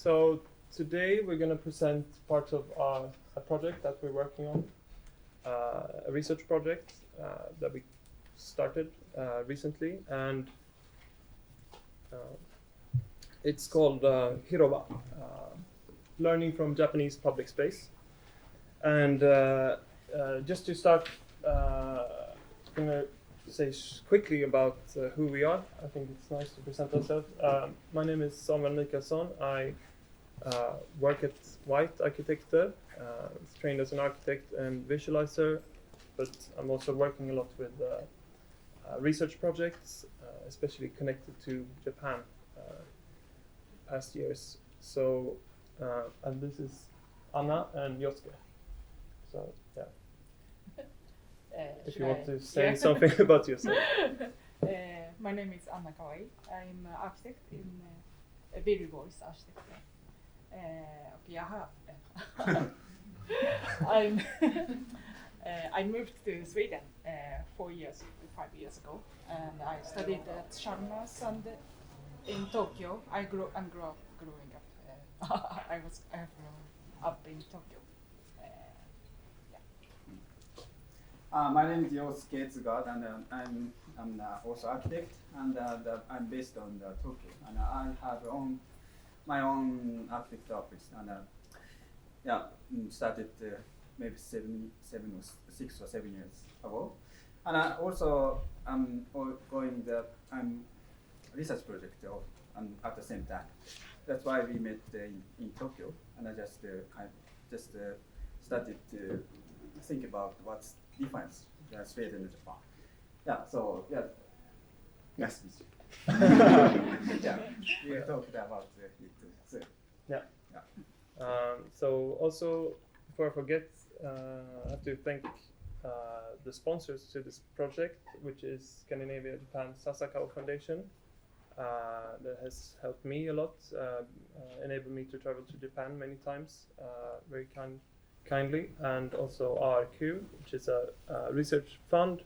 So today we're going to present parts of a project that we're working on, a research project that we started recently, and it's called Hiroba, Learning from Japanese Public Space. And just to start, I'm going to say quickly about who we are. I think it's nice to present ourselves. My name is Samuel Michaëlsson. I work at White Architecture, trained as an architect and visualizer, but I'm also working a lot with research projects, especially connected to Japan past years. So, and this is Anna and Yosuke. So, yeah. If you want to say something about yourself. My name is Anna Kawai. I'm an architect in Billboys architecture. I moved to Sweden 5 years ago, and I studied at Shimbashi in Tokyo. I'm growing up. I have grown up in Tokyo. My name is Yosuke Tsuga, and I'm also architect, and I'm based on Tokyo, and I have my own architect office, and started maybe 6 or 7 years ago, and I also I'm research project at the same time. That's why we met in Tokyo, and I just started to think about what's difference between Sweden and Japan. Nice to meet you. We talked about it too. So also, before I forget, I have to thank the sponsors to this project, which is Scandinavia Japan Sasakawa Foundation. That has helped me a lot, enabled me to travel to Japan many times, very kindly, and also RQ, which is a research fund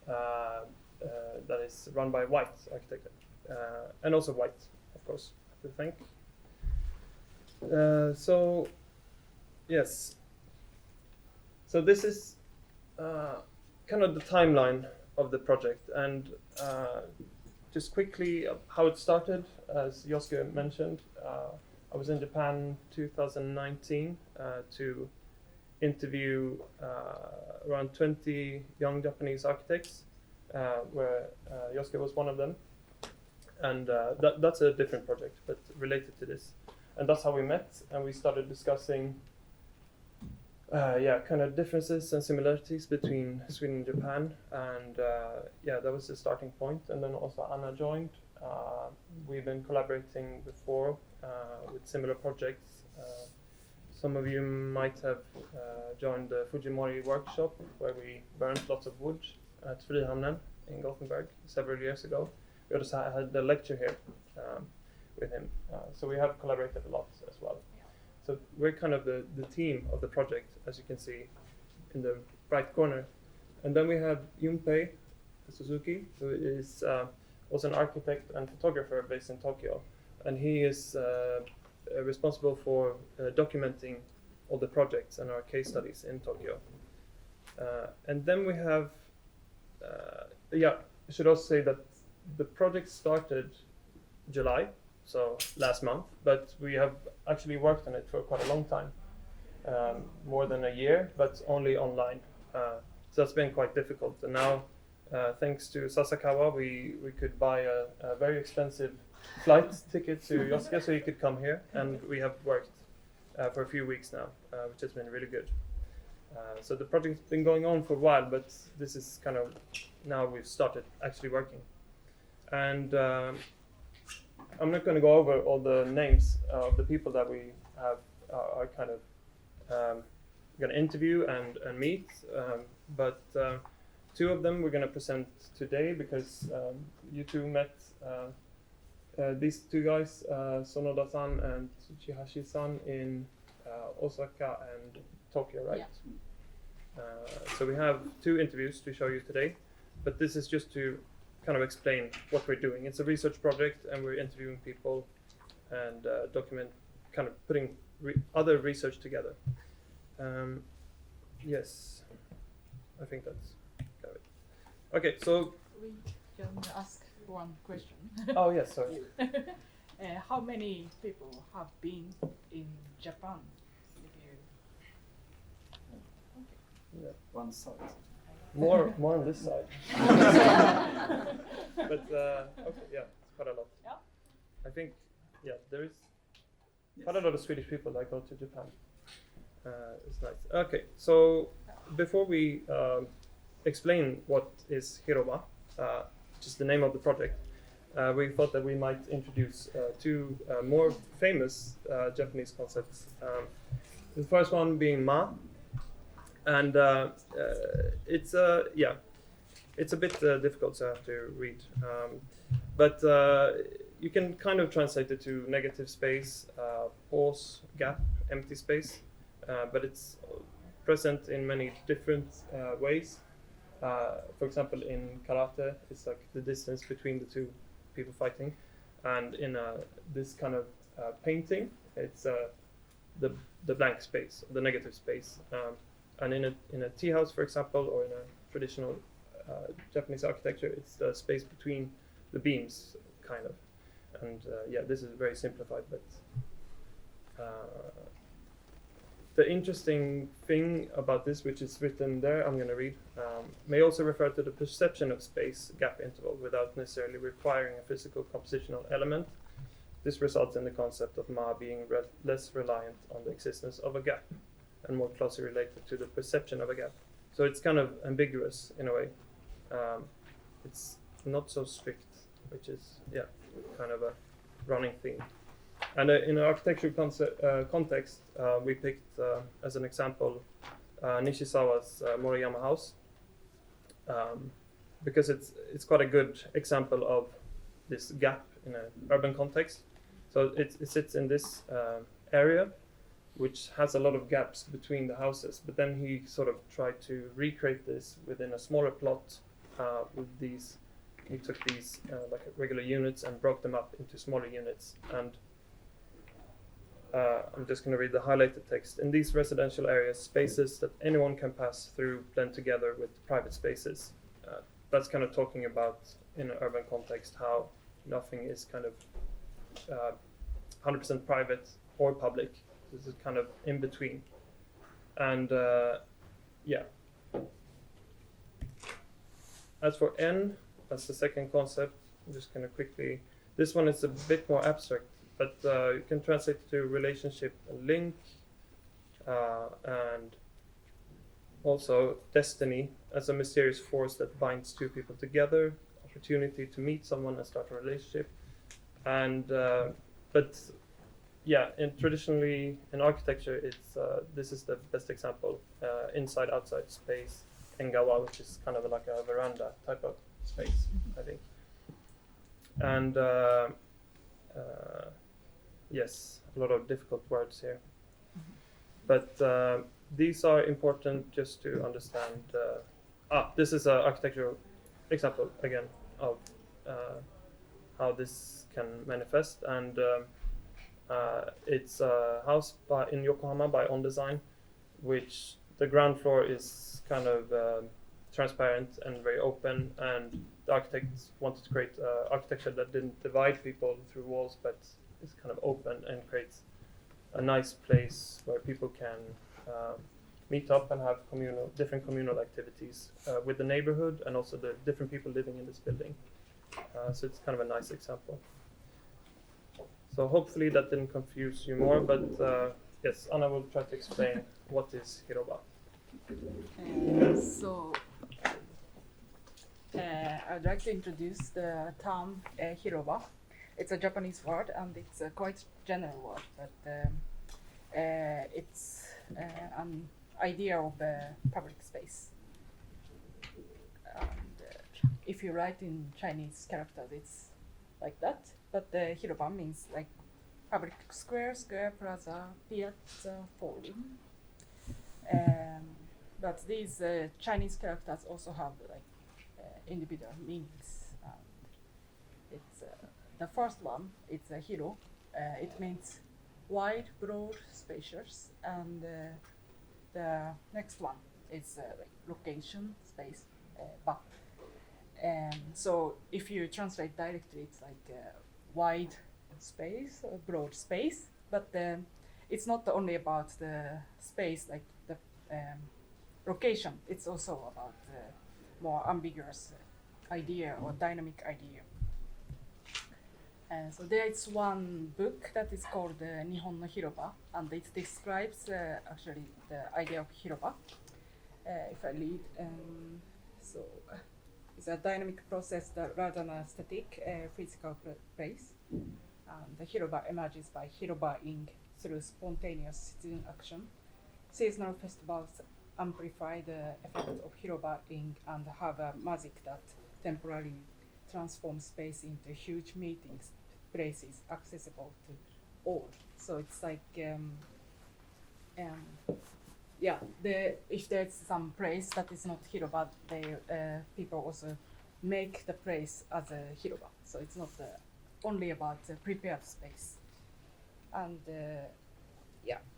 that is run by White Architecture, and also White, of course, I have to thank. So, yes. So this is kind of the timeline of the project, and just quickly how it started. As Yosuke mentioned, I was in Japan 2019 to interview around 20 young Japanese architects, where Yosuke was one of them, and that's a different project, but related to this. And that's how we met, and we started discussing kind of differences and similarities between Sweden and Japan, and that was the starting point. And then also Anna joined. We've been collaborating before with similar projects. Some of you might have joined the Fujimori workshop, where we burned lots of wood at Frihamnen in Gothenburg several years ago. We also had a lecture here with him. So we have collaborated a lot as well. So we're kind of the team of the project, as you can see in the right corner. And then we have Junpei Suzuki, who is also an architect and photographer based in Tokyo. And he is responsible for documenting all the projects and our case studies in Tokyo. And then we have, I should also say that the project started July, so last month, but we have actually worked on it for quite a long time, more than a year, but only online. So that's been quite difficult. And now, thanks to Sasakawa, we could buy a very expensive flight ticket to Yosuke so he could come here, and we have worked for a few weeks now, which has been really good. So the project's been going on for a while, but this is kind of now we've started actually working. And I'm not going to go over all the names of the people that we have are kind of going to interview and meet, but two of them we're going to present today because you two met these two guys, Sonoda-san and Tsuchihashi-san, in Osaka and Tokyo, right? Yeah. So we have two interviews to show you today, but this is just to kind of explain what we're doing. It's a research project, and we're interviewing people and kind of putting other research together. Yes, I think that's got it. Okay, so We can ask one question. oh yes, sorry. How many people have been in Japan? If you... Yeah. One side. More on this side. But okay, yeah, it's quite a lot. Yeah. I think there is quite a lot of Swedish people that go to Japan. It's nice. Okay, so before we explain what is Hiroba, which is the name of the project, we thought that we might introduce two more famous Japanese concepts. The first one being ma, and it's a bit difficult, so I have to read. But you can kind of translate it to negative space, pause, gap, empty space. But it's present in many different ways. For example, in karate, it's like the distance between the two people fighting, and in this kind of painting, it's the blank space, the negative space. And in a tea house, for example, or in a traditional Japanese architecture, it's the space between the beams, kind of. And this is very simplified, but the interesting thing about this, which is written there, I'm going to read, may also refer to the perception of space gap interval without necessarily requiring a physical compositional element. This results in the concept of ma being less reliant on the existence of a gap and more closely related to the perception of a gap. So it's kind of ambiguous in a way. It's not so strict, which is kind of a running theme. And in an architectural context, we picked as an example Nishizawa's Moriyama house, because it's quite a good example of this gap in an urban context. So it sits in this area, which has a lot of gaps between the houses. But then he sort of tried to recreate this within a smaller plot with these. He took these like regular units and broke them up into smaller units. And I'm just going to read the highlighted text. In these residential areas, spaces that anyone can pass through blend together with private spaces. That's kind of talking about, in an urban context, how nothing is kind of 100% private or public. This is kind of in between. And as for N, that's the second concept. I'm just going to quickly... This one is a bit more abstract, but you can translate it to relationship and link, and also destiny as a mysterious force that binds two people together, opportunity to meet someone and start a relationship. And traditionally in architecture, it's this is the best example: inside-outside space, engawa, which is kind of like a veranda type of space, I think. And yes, a lot of difficult words here. But these are important just to understand. This is an architectural example again of how this can manifest, and it's a house in Yokohama by On Design, which the ground floor is kind of transparent and very open, and the architects wanted to create architecture that didn't divide people through walls, but is kind of open and creates a nice place where people can meet up and have different communal activities with the neighborhood and also the different people living in this building. So it's kind of a nice example. So hopefully that didn't confuse you more, but yes, Anna will try to explain what is Hiroba. I'd like to introduce the term Hiroba. It's a Japanese word and it's a quite general word, but it's an idea of public space. And, if you write in Chinese characters, it's like that. But Hiroba means like public square, plaza, piazza, forum. But these Chinese characters also have like individual meanings. It's the first one. It's a hiro. It means wide, broad, spacious, and the next one is like location, space, but. So if you translate directly, it's like wide space or broad space, but it's not only about the space, like the location. It's also about more ambiguous idea or dynamic idea. So there is one book that is called Nihon no Hiroba, and it describes actually the idea of Hiroba. If I read, it's a dynamic process rather than a static physical place. The Hiroba emerges by Hiroba-ing through spontaneous citizen action. Seasonal festivals amplify the effect of Hiroba-ing and have a magic that temporarily transforms space into huge meetings places accessible to all. So it's like, if there's some place that is not Hiroba, people also make the place as a Hiroba. So it's not only about prepared space. And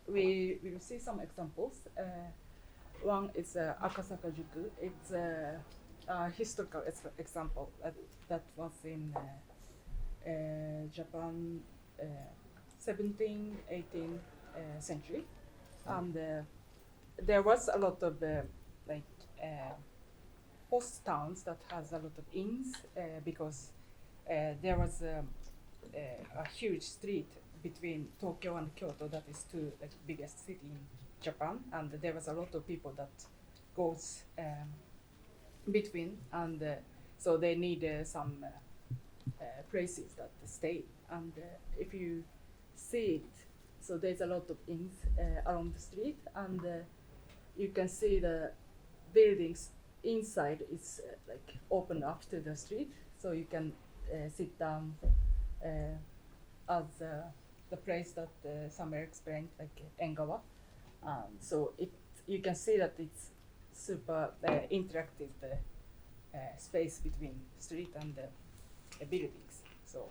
we will see some examples. One is Akasaka Juku. It's a historical example that was in Japan, 17th, 18th century, and there was a lot of host towns that has a lot of inns because there was a huge street between Tokyo and Kyoto that is two biggest city in Japan, and there was a lot of people that goes between, and so they need some places that stay. And if you see it, so there's a lot of inns along the street, and you can see the buildings inside is open up to the street, so you can sit down as the place that Samuel explained, like Engawa. So you can see that it's super interactive space between street and buildings. So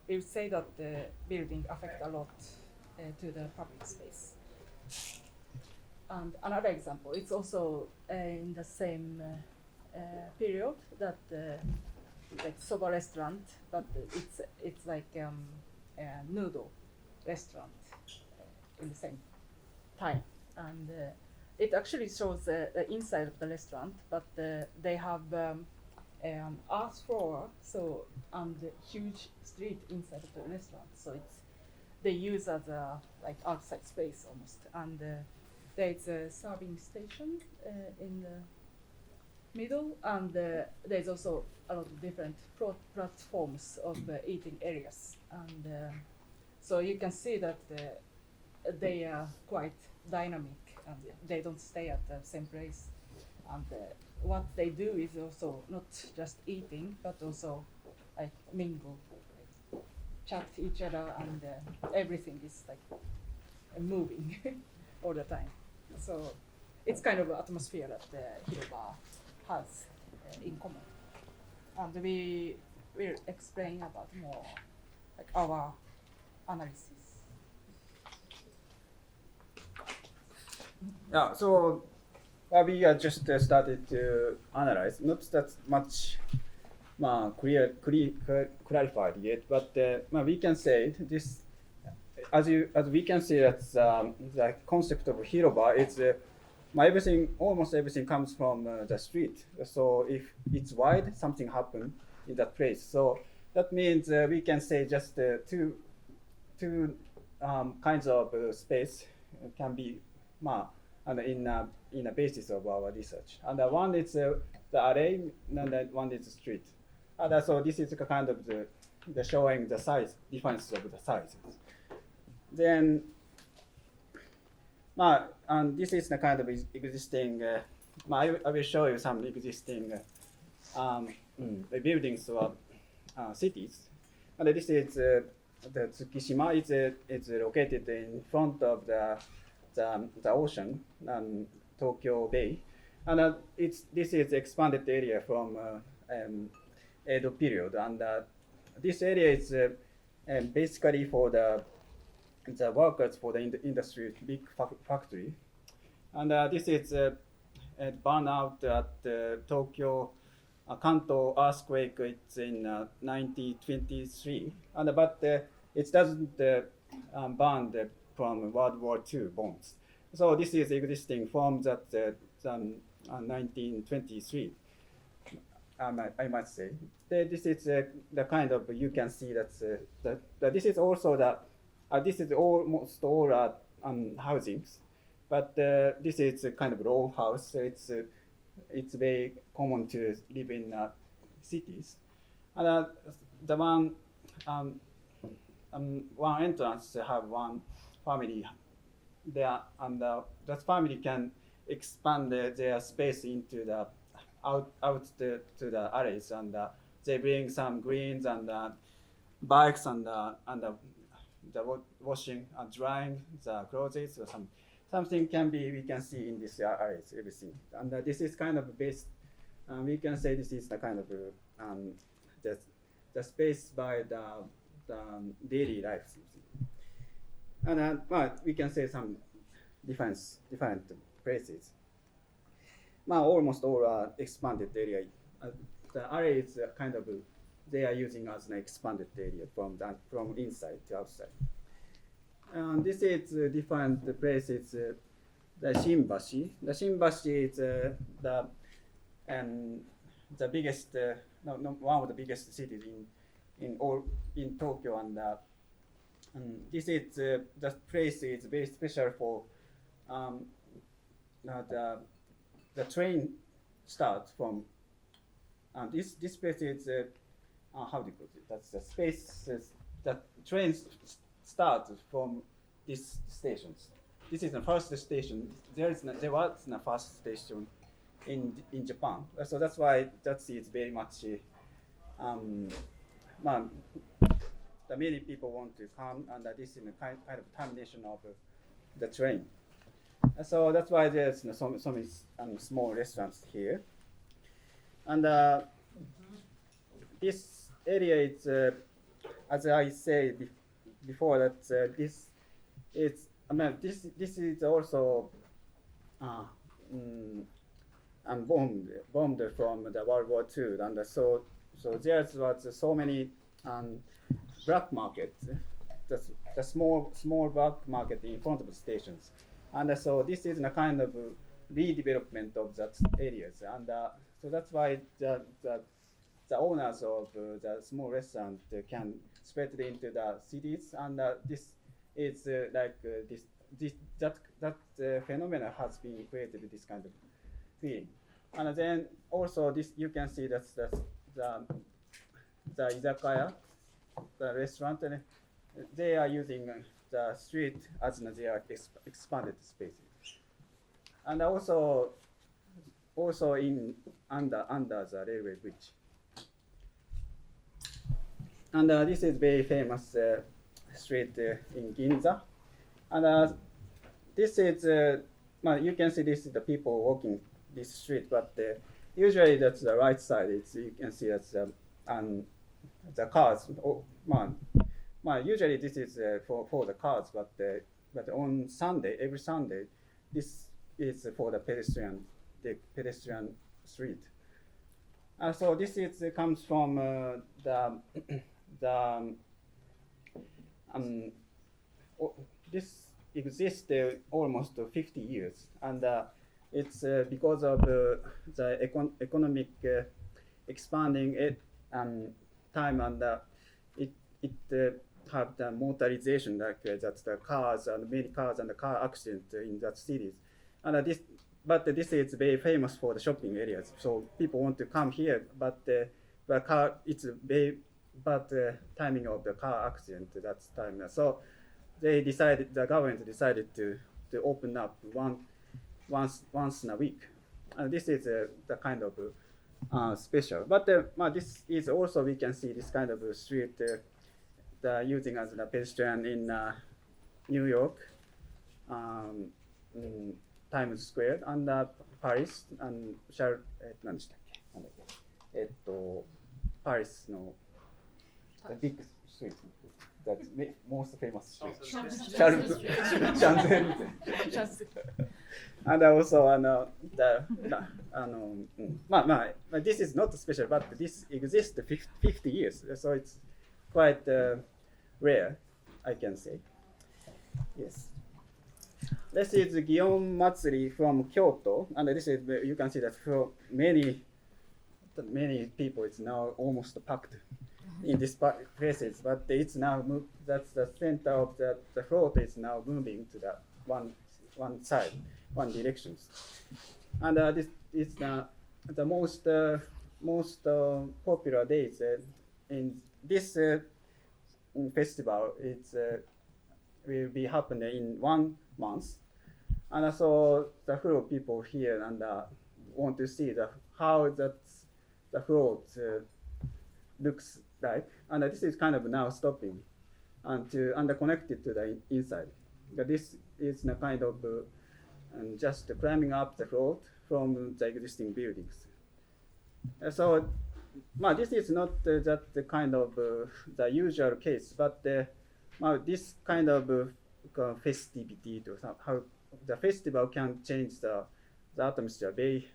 we would say that the building affect a lot to the public space. And another example, it's also in the same period that like Soba restaurant, but it's like a noodle restaurant in the same time, and it actually shows the inside of the restaurant, but they have earth floor, so and huge street inside of the restaurant, so they use as a outside space almost, and there's a serving station in the middle, and there's also a lot of different platforms of eating areas, and so you can see that they are quite dynamic, and they don't stay at the same place, and what they do is also not just eating, but also mingle, chat to each other, and everything is moving all the time. So it's kind of an atmosphere that Hiroba has in common. And we will explain about more our analysis. Yeah, so we just started to analyze, not that much clarified yet, but we can say this, as we can see that the concept of Hiroba is almost everything comes from the street. So if it's wide, something happened in that place. So that means we can say just two kinds of space can be and in a basis of our research. And one is the array, and one is the street. And so this is a kind of the showing the size, difference of the sizes. Then, and this is the kind of existing. I will show you some existing buildings or cities. And this is the Tsukishima. It's located in front of the ocean and Tokyo Bay, and this is expanded area from Edo period, and this area is basically for the the workers for the industry, big factory. And this is burned out at Tokyo Kanto earthquake. It's in 1923, but it doesn't burn from World War II bombs. So this is existing from that 1923. I must say, this is the kind of, you can see that this is also this is almost all housings, but this is a kind of row house. It's very common to live in cities. And the one entrance have one family there, and that family can expand their space into the out to the alleys, and they bring some greens and bikes and the washing and drying the clothes or something we can see in this alleys, everything. And this is kind of based. We can say this is the kind of the space by the daily life. And we can say some different places. Almost all are expanded area. The area is kind of they are using as an expanded area from inside to outside. And this is different places. The Shimbashi. The Shimbashi is the biggest, one of the biggest cities in Tokyo, and this is the place is very special for the train starts from this place is how do you put it? That's the space that trains start from these stations. This is the first station. There was the first station in Japan. So that's why that is very much the many people want to come, and this is a kind of termination of the train. So that's why there's some small restaurants here. And this area is, as I said before, that this is also bombed from the World War II, and so there was so many black markets, the small black market in front of the stations. And so this is a kind of redevelopment of that areas, and so that's why the owners of the small restaurant can spread it into the cities, and this is that phenomena has been created this kind of feeling. And then also this you can see that the izakaya, the restaurant, and they are using the street as their expanded spaces, and also in under the railway bridge. And this is very famous street in Ginza, and this is you can see this is the people walking this street, but usually that's the right side. You can see that's the cars. Usually this is for the cars, but on Sunday, every Sunday, this is for the pedestrian street. So this comes from this exists almost 50 years, and it's because of the economic expanding time, and it have the motorization, like that's the cars and many cars and the car accident in that cities, and this is very famous for the shopping areas. So people want to come here, but the car it's very bad timing of the car accident that time. So the government decided to open up once in a week, and this is the kind of special. But this is also we can see this kind of street. Using as a pedestrian in New York, Times Square, and Paris, and Paris no the big street. That's most famous street. Just And also, this is not special, but this exists 50 years, so it's quite rare, I can say. Yes. This is Gion Matsuri from Kyoto, and this is, you can see that for many people, it's now almost packed in these places, but it's now that's the center of the float is now moving to the one side, one direction. And this is the most popular days in this festival. It's will be happening in 1 month, and so the full of people here and want to see how the float looks like, and this is kind of now stopping and connected to the inside. This is a kind of just climbing up the float from the existing buildings. So this is not that the kind of the usual case, but this kind of festivity to how the festival can change the atmosphere very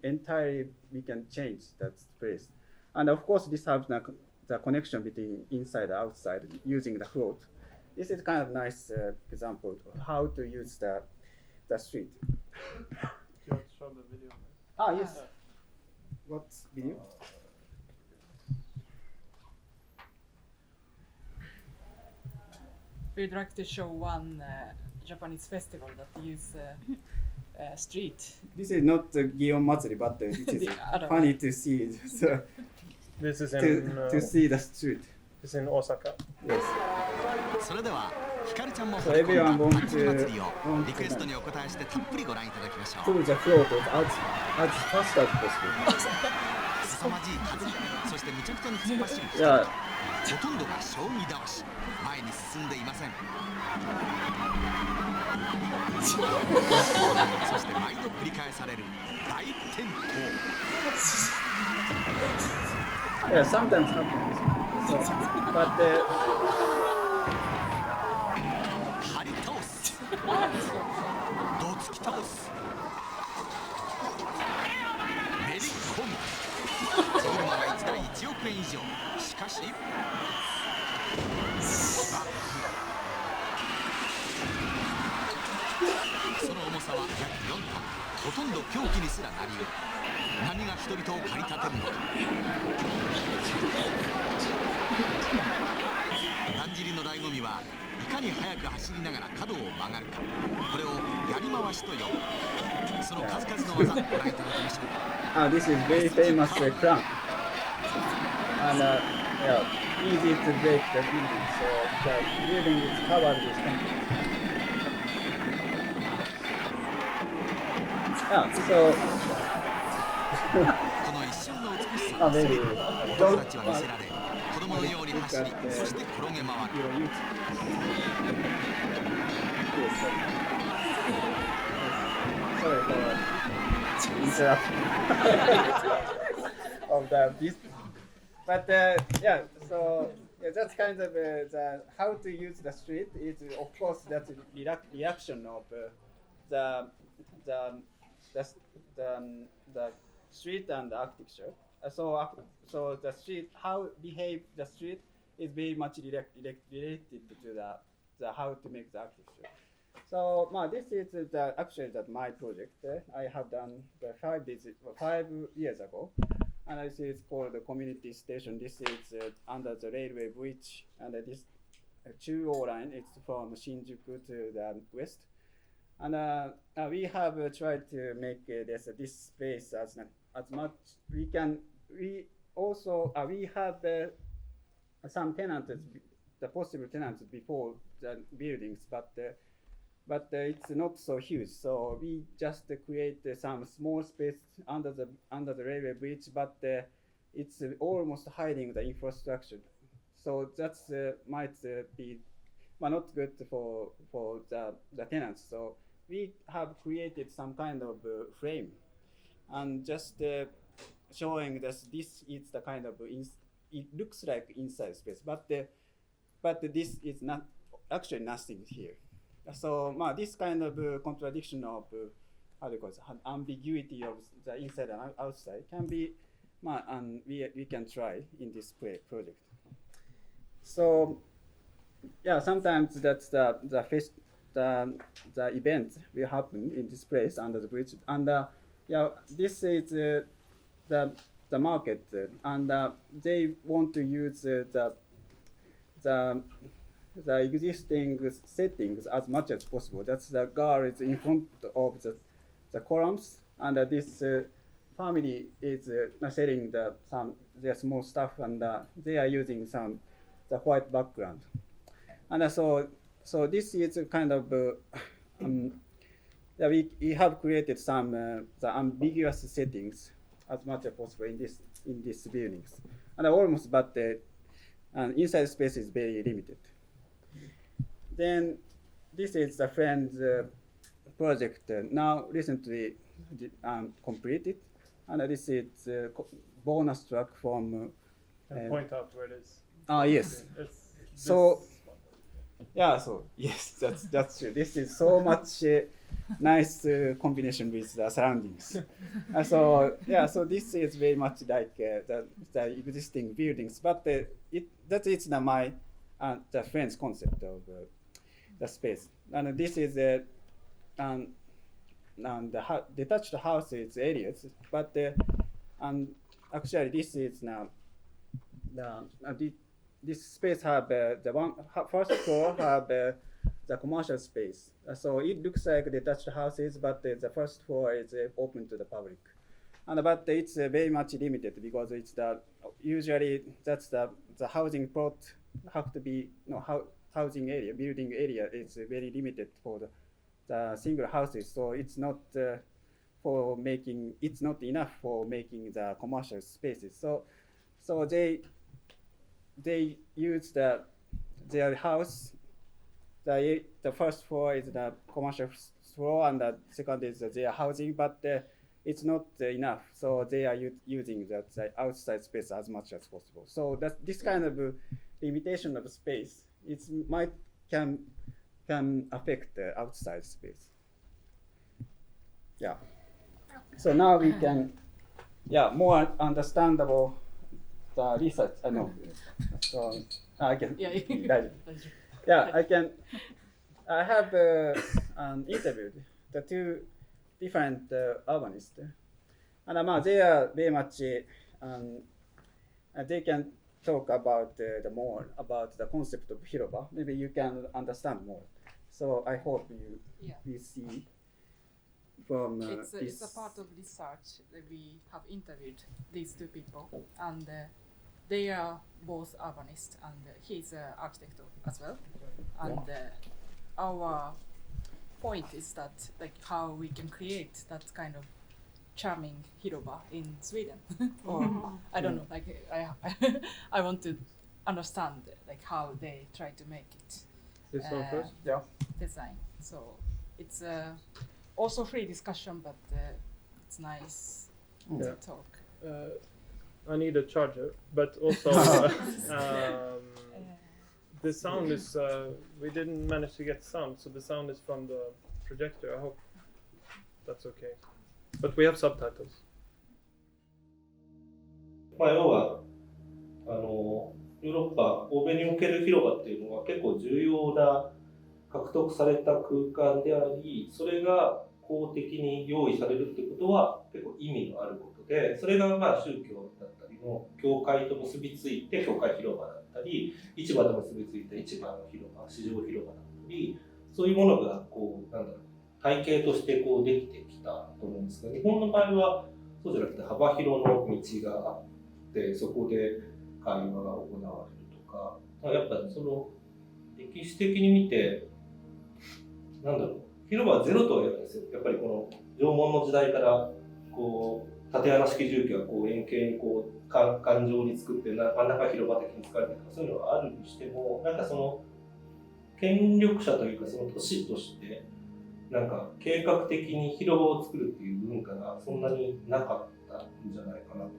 entirely. We can change that place, and of course this has the connection between inside and outside using the float. This is kind of nice example of how to use the street. Do you want to show the video? Ah, yes. What video? we'd like to show one Japanese festival that use street. This is not Gion Matsuri, but it is funny to see. So, This is in to see the street. It's in Osaka. Yes. それではひかるちゃんも So everyone この want 祭り to をリクエストにお答えしてたっぷりご覧いただきましょう pull the float as fast as possible. 凄まじい数そしてむちゃくちゃに突っ走る人 Yeah. ほとんどが将棋倒し前に進んでいませんそして毎度繰り返される大転倒 Yeah, sometimes happens. So, but 張り倒すどつき倒すめり込む車が1台1億円以上しかしバックその重さは約4トンほとんど凶器にすらなり得る何が人々を駆り立てるのかだんじりの醍醐味はいかに速く走りながら角を曲がるかこれをやり回しと呼ぶその数々の技ご覧いただきましょう this is very famous crank. And yeah, easy to break the building. So the building is covered with crank. Yeah, so この一瞬の美しさの全て子供たちは見せられ子供のように走りそして転げ回る Sorry for interruption of this, but yeah. So yeah, that's kind of the how to use the street is of course that's reaction of the street and the architecture. So the street, how behave the street is very much related to the how to make the architecture. So this is actually my project. I have done 5 years ago, and this is called the community station. This is under the railway bridge, and this Chuo line. It's from Shinjuku to the west. And we have tried to make this space as much we can. We also we have some tenants, the possible tenants before the buildings, but it's not so huge. So we just create some small space under the railway bridge, but it's almost hiding the infrastructure. So that's might be not good for the tenants. So we have created some kind of frame and just showing this is the kind of it looks like inside space, but but this is not actually nothing here. So this kind of contradiction of how do you call it, ambiguity of the inside and outside can be, we can try in this project. So yeah, sometimes that's the event will happen in this place under the bridge, and yeah, this is the market, and they want to use the existing settings as much as possible. That's the girl is in front of the columns, and this family is selling their small stuff, and they are using the white background, and so this is kind of yeah, we have created some the ambiguous settings as much as possible in these buildings, and almost, but inside space is very limited. Then this is the friend's project now recently completed, and this is bonus track from. Point out where it is. Yes. So. Yeah, so yes, that's true. This is so much nice combination with the surroundings. So yeah, so this is very much like the existing buildings, but that is the friend's concept of the space. And this is the detached houses areas, but actually this is now this space have the first floor have the commercial space. So it looks like detached houses, but the first floor is open to the public. But it's very much limited because it's usually that's the housing plot have to be housing area, building area is very limited for the single houses. So it's not it's not enough for making the commercial spaces. So they use their house. The first floor is the commercial floor, and the second is their housing, but it's not enough. So they are using the outside space as much as possible. So that this kind of limitation of space can affect the outside space. Yeah. So now we can, more understandable the research. I know. So I can. I can. I have interviewed the two different urbanists, and they are very much. They can talk about more about the concept of Hiroba. Maybe you can understand more. So I hope you see from it's a part of research that we have interviewed these two people, and they are both urbanists, and he's an architect as well. And our point is that how we can create that kind of charming Hiroba in Sweden, or I don't know. I want to understand how they try to make it. This one first. Design. So it's also free discussion, but it's nice to talk. I need a charger, but also the sound is, we didn't manage to get sound, so the sound is from the projector. I hope that's okay. But we have subtitles. 要はヨーロッパ、欧米における広場っていうのは結構重要な獲得された空間であり、それが公的に用意されるってことは結構意味のあることで、それが宗教だったりの教会と結びついて教会広場だったり、市場と結びついた市場の広場、市場広場だったり、そういうものが体系としてできてきたと思うんですが、日本の場合はそうじゃなくて幅広の道があって、そこで会話が行われるとか、やっぱりその歴史的に見て、広場はゼロとは言わないですよ。やっぱりこの縄文の時代から縦穴式住居が円形に環状に作って真ん中広場的に使われたりとか、そういうのがあるにしても、その権力者というかその都市として計画的に広場を作るっていう文化がそんなになかったんじゃないかなと思いま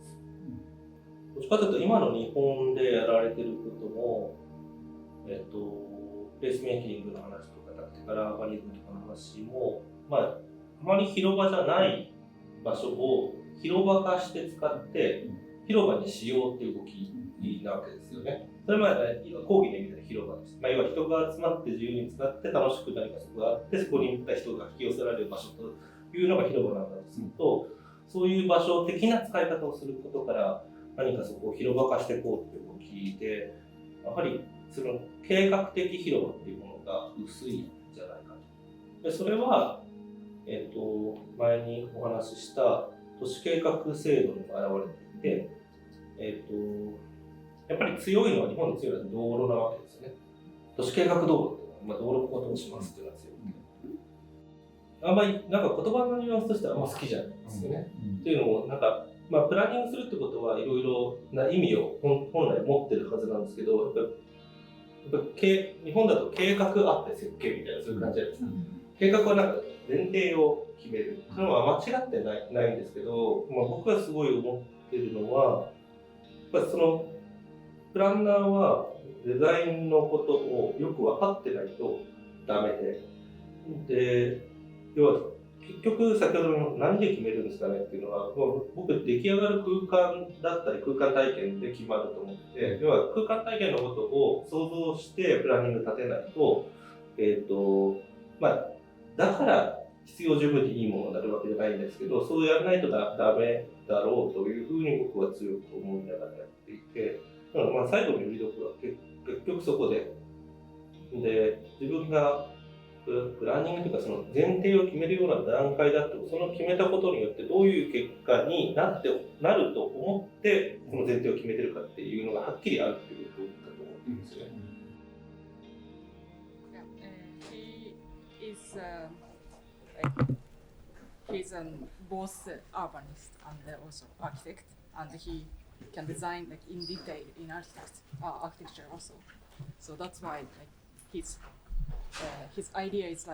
す。どっちかというと今の日本でやられてることもペースメイキングの話とかタクティカルアーバニズムとかの話も、あまり広場じゃない場所を広場化して使って広場にしようっていう動きなわけですよね。それまで講義で見た広場です。要は人が集まって自由に使って楽しく何かそこがあって、そこに行った人が引き寄せられる場所というのが広場なんだとすると、そういう場所的な使い方をすることから何かそこを広場化していこうっていう動きで、やはりその計画的広場っていうものが薄いんじゃないかと。でそれは、前にお話しした都市計画制度にも現れていて、やっぱり強いのは、日本に強いのは道路なわけですよね。都市計画道路っていうのは、道路を通しますっていうのは強くて、あんまりなんか言葉のニュアンスとしてはあんま好きじゃないですよね。っていうのもなんか、プランニングするってことはいろいろな意味を本来持ってるはずなんですけど、やっぱ日本だと計画あって設計みたいな、そういう感じじゃないですか。計画はなんか前提を決める。それは間違ってないんですけど、僕がすごい思ってるのは、やっぱりそのプランナーはデザインのことをよく分かってないとダメで、要は結局先ほどの何で決めるんですかねっていうのは、僕出来上がる空間だったり空間体験で決まると思ってて、要は空間体験のことを想像してプランニング立てないと、だから必要十分にいいものになるわけじゃないんですけど、そうやらないとダメだろうというふうに僕は強く思いながらやっていて、最後のよりどころは結局そこで、自分がプランニングというかその前提を決めるような段階だと、その決めたことによってどういう結果になると思ってこの前提を決めてるかっていうのがはっきりあるっていうことだと思ってるんですよね。He's both urbanist and also architect, and he can design like in detail in architecture also. So that's why his idea is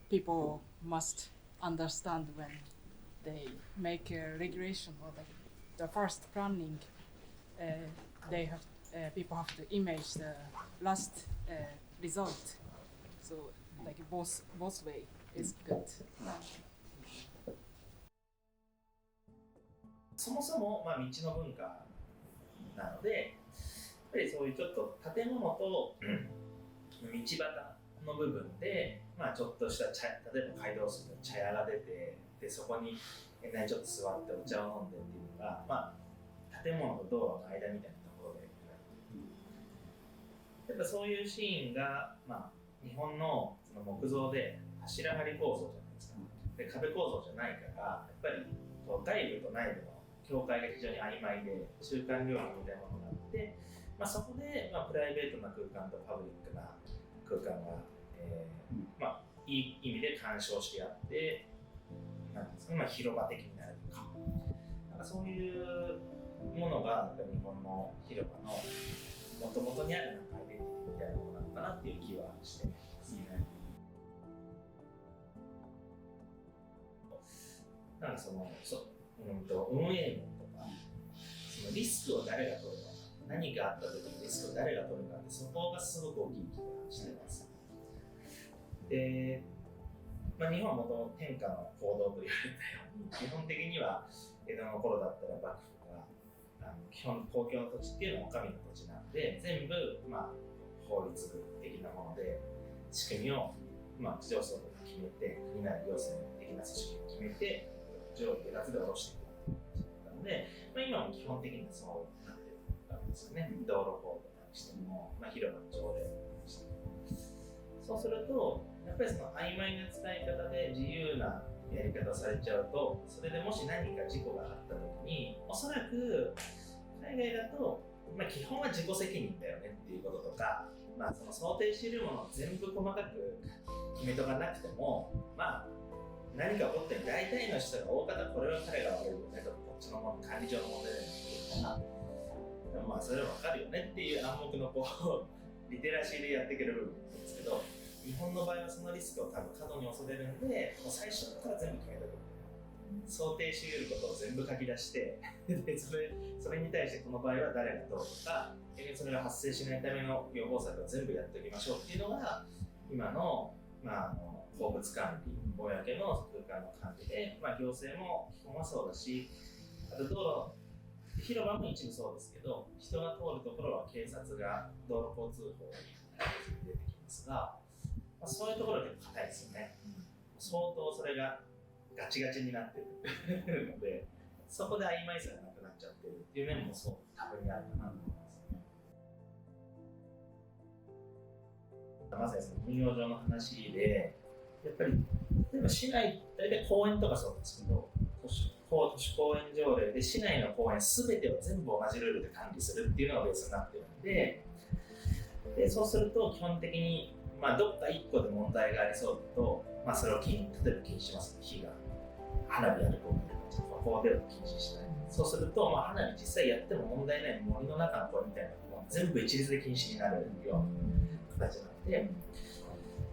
people must understand when they make a regulation or the first planning. People have to image the last result. So both way is good. そもそも道の文化なので、やっぱりそういうちょっと建物と道端の部分で、ちょっとした例えば街道筋の茶屋が出て、でそこにちょっと座ってお茶を飲んでっていうのが、建物と道路の間みたいなところでやっぱそういうシーンが、日本のその木造で柱張り構造じゃないですか。で壁構造じゃないから、やっぱり外部と内部の境界が非常に曖昧で中間領域みたいなものがあって、そこで、プライベートな空間とパブリックな空間が、いい意味で干渉し合って、なんですか、広場的になるとか、そういうものが日本の広場の元々にあるアイデンティティみたいなものなのかなっていう気はしてますね。なんか運営面とか、そのリスクを誰が取るのか、何があった時にリスクを誰が取るかって、そこがすごく大きい気がしてます。で、日本はもともと天下の行動と言われたように、基本的には江戸の頃だったら幕府が基本公共の土地っていうのはお上の土地なんで、全部法律的なもので仕組みを上層部が決めて、国なり行政的な組織を決めて、上下脱で下ろしていくので、今も基本的にそうなってるわけですよね。道路法とかにしても、広場の条例にしても。そうすると、やっぱりその曖昧な使い方で自由なやり方をされちゃうと、それでもし何か事故があった時に、おそらく海外だと、基本は自己責任だよねっていうこととか、その想定しているものを全部細かく決めとかなくても、何か起こって大体の人が大方これは彼が悪いよねとか、こっちの管理上の問題だよねっていうのが、でもそれは分かるよねっていう暗黙のリテラシーでやっていける部分なんですけど、日本の場合はそのリスクを多分過度に恐れるんで、もう最初から全部決めとく。想定し得ることを全部書き出してでそれに対してこの場合は誰がどうとか、それが発生しないための予防策を全部やっておきましょうっていうのが今の、鉱物管理、公の空間の管理で、行政も基本はそうだし、あと道路、広場も一部そうですけど、人が通るところは警察が道路交通法に出てきますが、そういうところは結構硬いですよね。相当それがガチガチになってるので、そこで曖昧さがなくなっちゃってるっていう面もそう多分にあるかなと思いますね。まさにその運用上の話で、やっぱり例えば市内、大体公園とかそうですけど、都市公園条例で市内の公園すべてを全部同じルールで管理するっていうのがベースになっているので、そうすると基本的に、どっか1個で問題がありそうだと、それを例えば禁止します。火が花火やる公園とか、ここでは禁止しない。そうすると、花火実際やっても問題ない森の中の公園みたいなのも全部一律で禁止になるような形なので、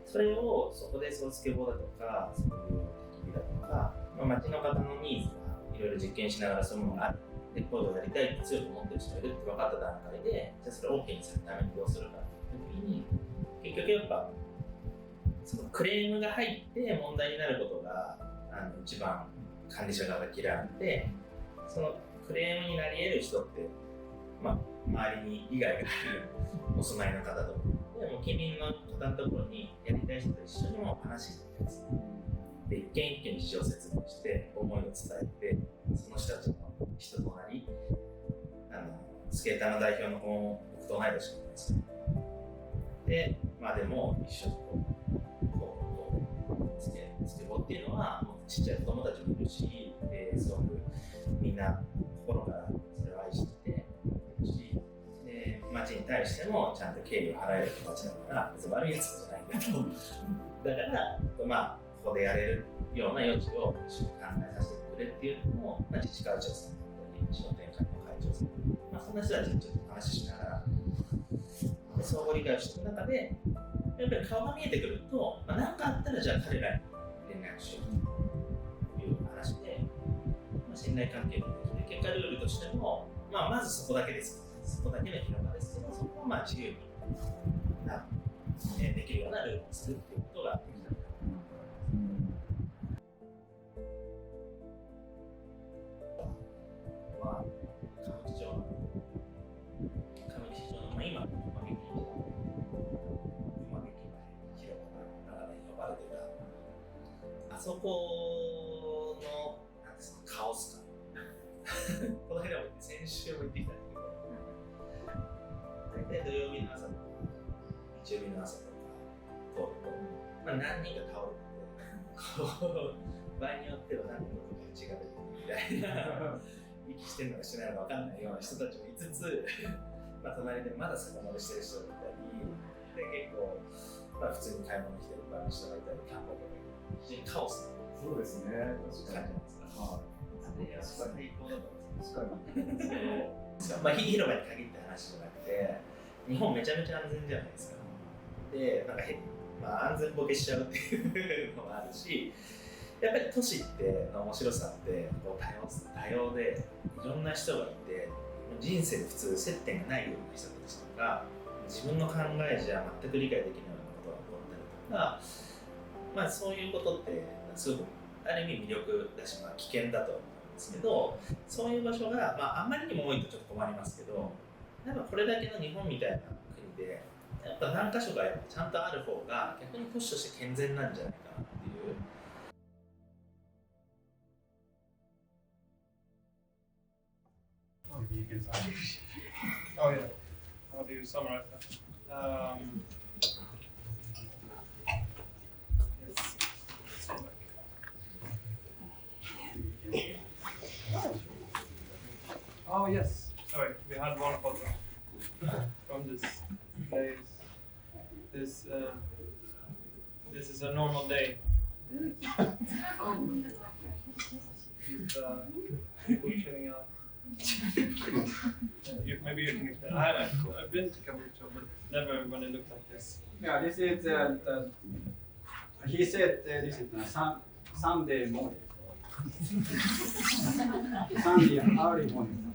それをそこでスケボーだとか、そういう焚き火だとか、街の方のニーズがいろいろ実験しながらそういうものがある。で、こういうのをやりたいって強く思ってる人がいるって分かった段階で、じゃあそれを OK にするためにどうするかっていう時に、結局やっぱ、そのクレームが入って問題になることが一番管理者側が嫌いなので、そのクレームになり得る人って、周りに利害があるお住まいの方とか、でも近隣の方のところにやりたい人と一緒にも話してるんです。で、一軒一軒事情を説明して、思いを伝えて、その人たちの人となり、スケーターの代表の子も僕と同い年なんですよ。で、でも一緒にスケボーっていうのは、ちっちゃい子供たちもいるし、すごくみんな心からそれを愛しているし、町に対してもちゃんと敬意を払える子たちだから、別に悪いやつじゃないんだと。だから、ここでやれるような余地を一緒に考えさせてくれっていうのも、自治会長さんだったり、商店会の会長さん、そんな人たちにちょっと話しながら、相互理解をしていく中で、やっぱり顔が見えてくると、何かあったらじゃあ彼らに連絡しようという話で、信頼関係ができて、結果ルールとしても、まずそこだけです。そこだけの広場ですけど、そこを自由にできるようなルールをするっていうことができたと思います。歌舞伎町の今の熊劇広場が呼ばれてた、あそこのカオス感この辺は先週も言ってきたんですけど、大体土曜日の朝とか日曜日の朝とか通ると、何人が倒れてて場合によっては何人の血が出てるみたいな息してるのかしてないのか分かんないような人たちもいつつ隣でまだ酒盛りしてる人がいたりで、結構、普通に買い物来てる人がいたり、キャンプとか非常にカオスなそうですね、感じなんですが、最高だと思います。確かに。広場に限った話じゃなくて、日本めちゃめちゃ安全じゃないですか。で、安全ボケしちゃうっていうのもあるし、やっぱり都市っての面白さって多様でいろんな人がいて、人生で普通接点がないような人たちとか、自分の考えじゃ全く理解できないようなことが起こったりとか、そういうことってすごくある意味魅力だし、危険だと思うんですけど、そういう場所が、あんまりにも多いとちょっと困りますけど、やっぱこれだけの日本みたいな国で、やっぱ何か所かちゃんとある方が逆に都市として健全なんじゃないかなっていう。Oh yeah. How do you summarize that? Oh yes. Sorry, we had one photo from this place. This is a normal day. People chilling out. Maybe you can explain. I've been to Kabuto, but never when it looked like this. Yeah, this is he said this is Sunday morning. Sunday early morning.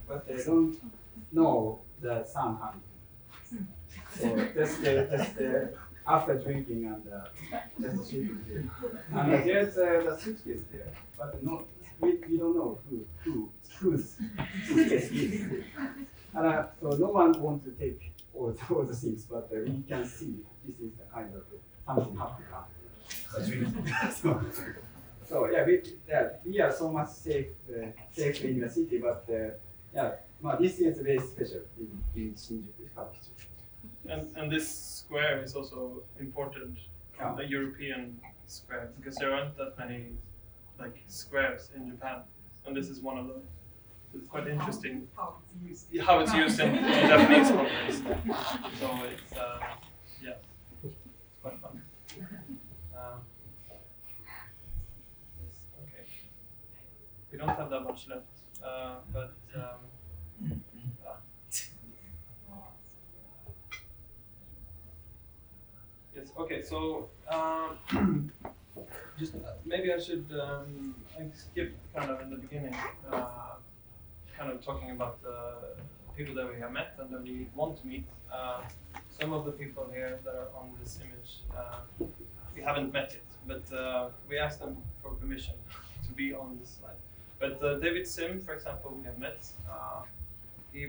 But they don't know the sun coming. So just after drinking and just sleeping there. And there's the suitcase there, but we don't know whose suitcase is. And so no one wants to take all the things, but we can see this is the kind of something happening. So we are so much safe in the city, but this is very special in Shinjuku. And this square is also important, the European square, because there aren't that many like squares in Japan, and this is one of them. It's quite interesting how it's used in Japanese context. So it's it's quite fun. Okay. We don't have that much left, but. Yes. Okay. So just maybe I should skip kind of in the beginning, kind of talking about the people that we have met and that we want to meet. Some of the people here that are on this image we haven't met yet, but we asked them for permission to be on this slide. But David Sim, for example, we have met. He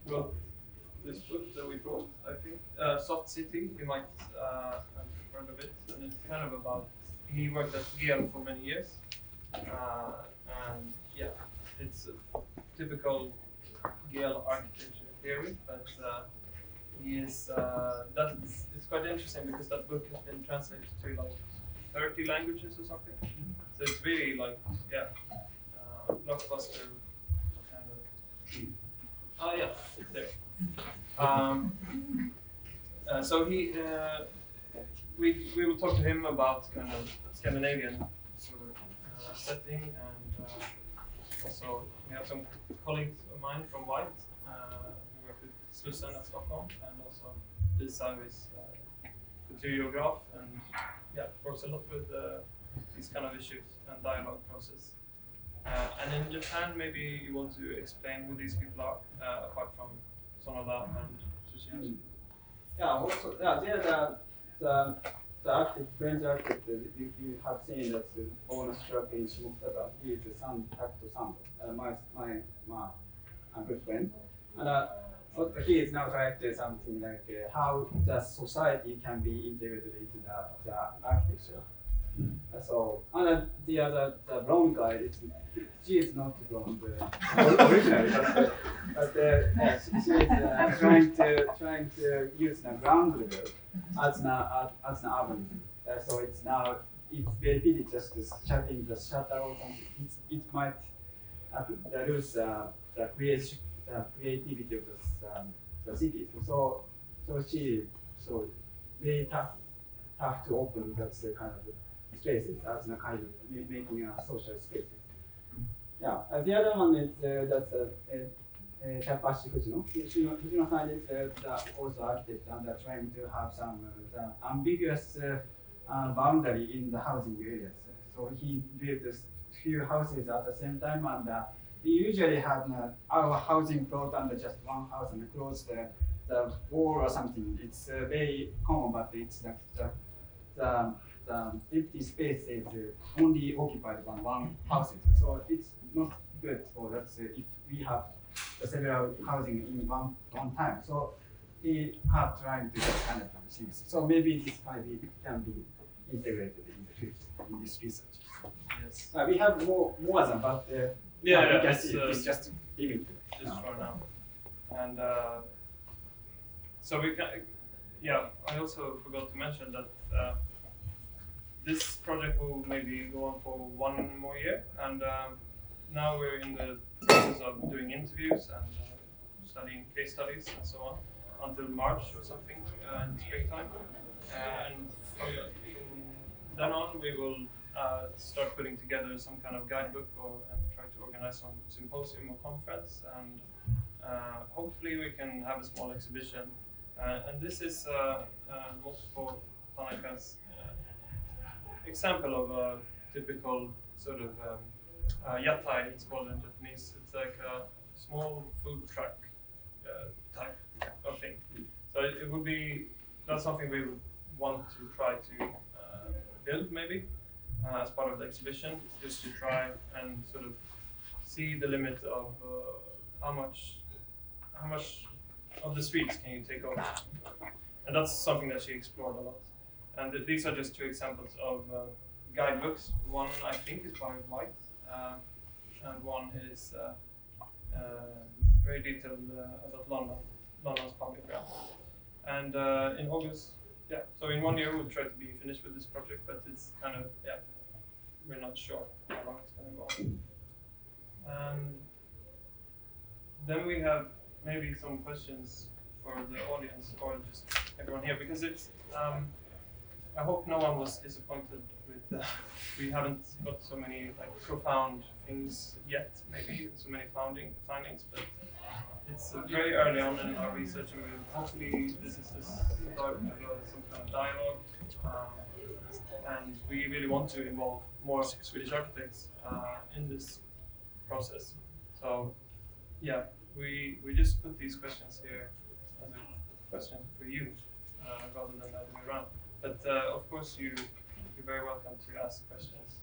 wrote this book that we brought, I think, Soft City. You might have heard of it, and it's kind of about. He worked at Gion for many years, and it's a typical Gion architecture theory, but it's quite interesting because that book has been translated to like 30 languages or something. So it's really like blockbuster kind of. It's there. So we will talk to him about kind of Scandinavian sort of setting, and also we have some colleagues of mine from White who work with Slussen at Stockholm, and also Lisa who is kulturgeograph and works a lot with these kind of issues and dialogue process. And in Japan, maybe you want to explain who these people are, apart from Sonoda and Tsuchihashi. Also, the architect, French architect, you have seen that the owner struck in Shimokitaga. He is the son, Takuto Sando, my good friend. And he is now trying to something like how the society can be integrated into the architecture. So, and the blonde guy, she is not blonde originally, but she is trying to use the ground level as an urbanism. So it's very easy just shutting the shutter or something. It might lose the creativity of the city. So very tough to open that kind of spaces as a kind of making a social space. The other one is Tapashi Fujino. Fujino-san is also architect and trying to have some the ambiguous boundary in the housing areas. So he built a few houses at the same time, and we usually have our housing plot under just one house and close the wall or something. It's very common, but it's the empty space is only occupied by one house. So it's not good for us if we have several housing in one time. So we have trying to get kind of things. So maybe this can be integrated in the future in this research. Yes. We have more than, but it's just limited. Just for now. And so we can. I also forgot to mention that this project will maybe go on for one more year, and now we're in the process of doing interviews and studying case studies and so on until March or something in springtime. And from then on, we will start putting together some kind of guidebook and try to organize some symposium or conference, and hopefully we can have a small exhibition. And this is multiple Tanaka's example of a typical sort of yatai, it's called in Japanese. It's like a small food truck type of thing. So it would be, that's something we would want to try to build maybe as part of the exhibition, just to try and sort of see the limit of how much of the streets can you take over. And that's something that she explored a lot. And these are just two examples of guidebooks. One I think is by White, and one is very detailed about London's public realm. And in August, so in 1 year we'll try to be finished with this project, but it's kind of, we're not sure how long it's going to go. Then we have maybe some questions for the audience or just everyone here, because it's, I hope no one was disappointed with we haven't got so many profound things yet, maybe so many findings, but it's very early on in our research, and hopefully this is the start of some kind of dialogue, and we really want to involve more Swedish architects in this process. So we just put these questions here as a question for you rather than the other way around. But of course you're very welcome to ask questions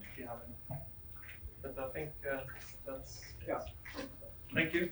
if you have any. But I think that's it. Thank you.